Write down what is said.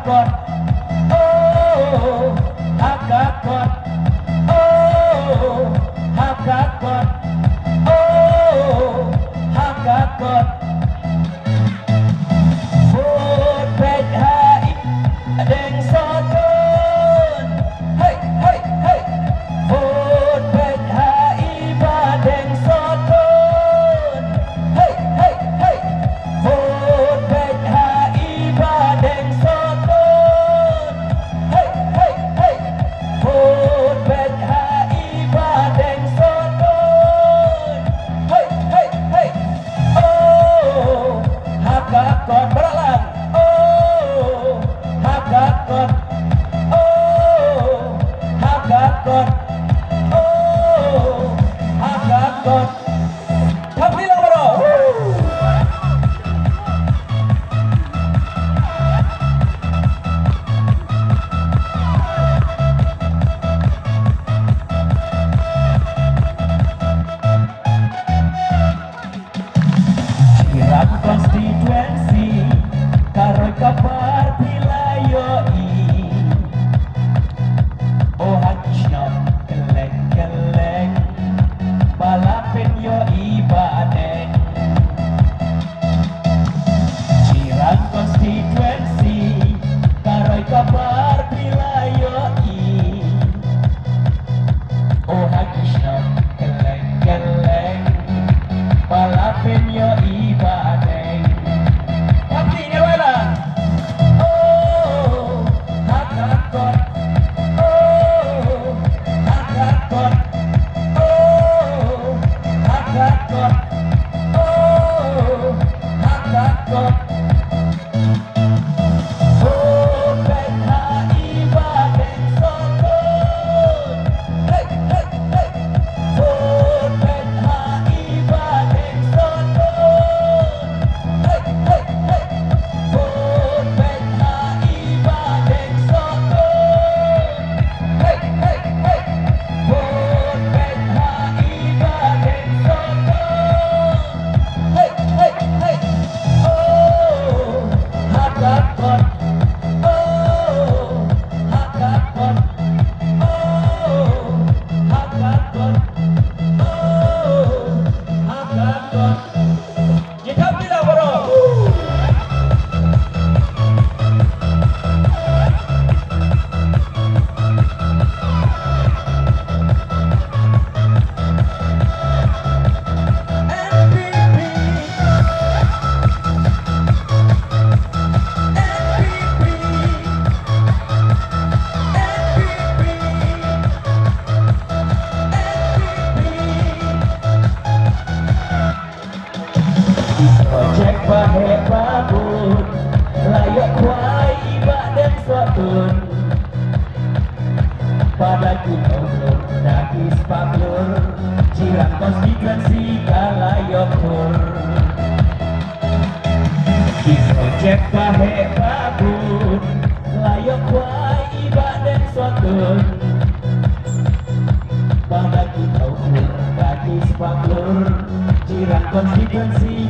Hakakot, oh Hakakot, oh Hakakot, oh Hakakot. Bud pet hai deng sotun, hey hey hey. Bud pet hai badeng sotun, hey hey hey. Bud pet hai badeng sotun, hey hey hey. Bud pet hai badeng sotun, hey hey hey. Oh Hakakot beralang, oh Hakakot, oh Hakakot, oh Hakakot. Alhamdulillah bro. Kirap konstituensi karoi kabar pilayoi, oh hakisna keleng-keleng balapen yoi badeng. Kirap konstituensi karoi kabar pilayoi, oh hakisna keleng-keleng balapen yoi badeng. Tapi ini wala. Oh Hakakot, oh Hakakot, oh Hakakot, oh Hakakot. Oh pet hai badeng sotun, hey hey hey. Oh pet hai badeng sotun, hey hey hey. Oh pet hai badeng sotun, hey hey hey. Oh pet hai badeng sotun, hey hey hey. Oh Hakakot, oh Hakakot, oh Hakakot, oh Hakakot. Kita bilang bro. Projek bahe babut layak kuai badeng sotun, pada kumpul nagis paklur cirang konstituensi kalayokur. Di projek bahe babut layak kuai badeng sotun, pada kumpul nagis paklur cirang konstituensi